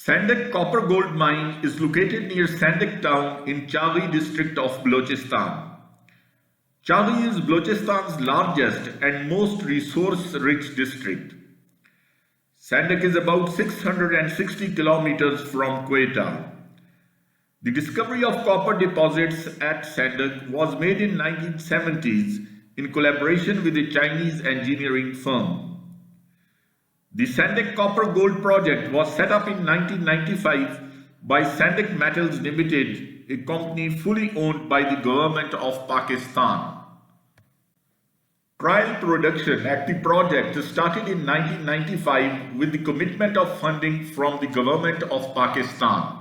Saindak Copper-Gold Mine is located near Saindak town in Chagai District of Balochistan. Chaghi is Balochistan's largest and most resource-rich district. Saindak is about 660 kilometers from Quetta. The discovery of copper deposits at Saindak was made in 1970s in collaboration with a Chinese engineering firm. The Saindak Copper-Gold Project was set up in 1995 by Saindak Metals Ltd, a company fully owned by the government of Pakistan. Trial production at the project started in 1995 with the commitment of funding from the government of Pakistan.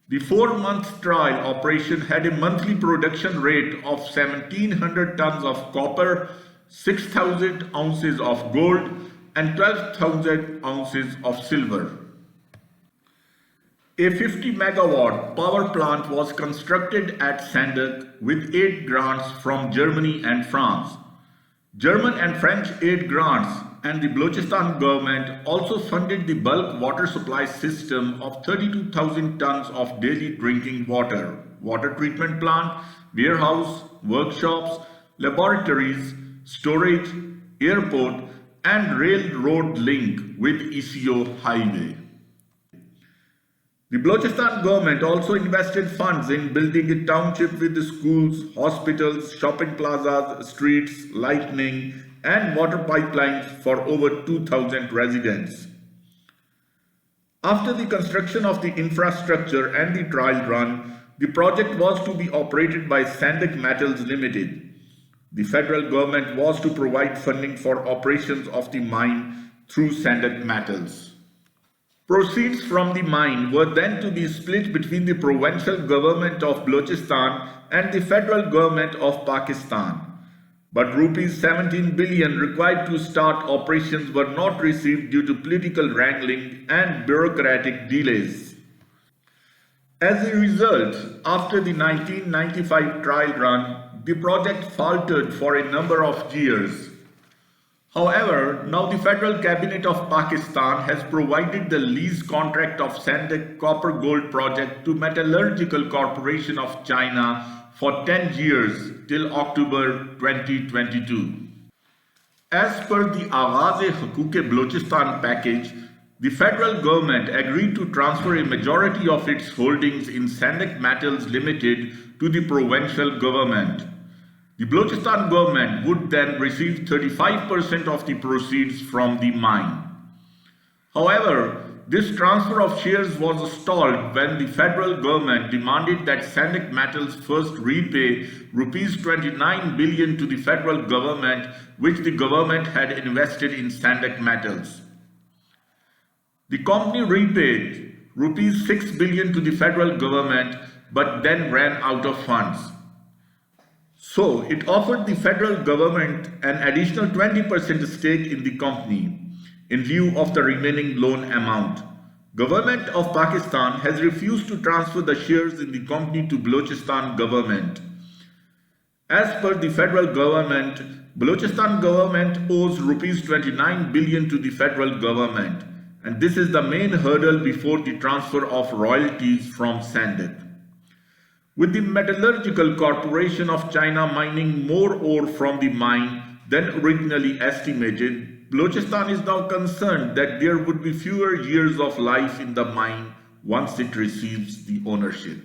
The 4-month trial operation had a monthly production rate of 1700 tons of copper, 6,000 ounces of gold, and 12,000 ounces of silver. A 50 megawatt power plant was constructed at Saindak with aid grants from Germany and France. German and French aid grants and the Balochistan government also funded the bulk water supply system of 32,000 tons of daily drinking water, water treatment plant, warehouse, workshops, laboratories, storage, airport, and railroad link with ECO highway. The Balochistan government also invested funds in building a township with the schools, hospitals, shopping plazas, streets, lighting, and water pipelines for over 2,000 residents. After the construction of the infrastructure and the trial run, the project was to be operated by Saindak Metals Ltd. The federal government was to provide funding for operations of the mine through Saindak Metals. Proceeds from the mine were then to be split between the provincial government of Balochistan and the federal government of Pakistan. But rupees 17 billion required to start operations were not received due to political wrangling and bureaucratic delays. As a result, after the 1995 trial run, the project faltered for a number of years. However, now the Federal Cabinet of Pakistan has provided the lease contract of Saindak Copper-Gold Project to Metallurgical Corporation of China for 10 years till October 2022. As per the Aghaaz-e-Huquq Balochistan package, the federal government agreed to transfer a majority of its holdings in Saindak Metals Ltd to the provincial government. The Balochistan government would then receive 35% of the proceeds from the mine. However, this transfer of shares was stalled when the federal government demanded that Saindak Metals first repay rupees 29 billion to the federal government, which the government had invested in Saindak Metals. The company repaid rupees 6 billion to the federal government but then ran out of funds. So, it offered the federal government an additional 20% stake in the company in lieu of the remaining loan amount. Government of Pakistan has refused to transfer the shares in the company to Balochistan government. As per the federal government, Balochistan government owes rupees 29 billion to the federal government, and this is the main hurdle before the transfer of royalties from Saindak. With the Metallurgical Corporation of China mining more ore from the mine than originally estimated, Balochistan is now concerned that there would be fewer years of life in the mine once it receives the ownership.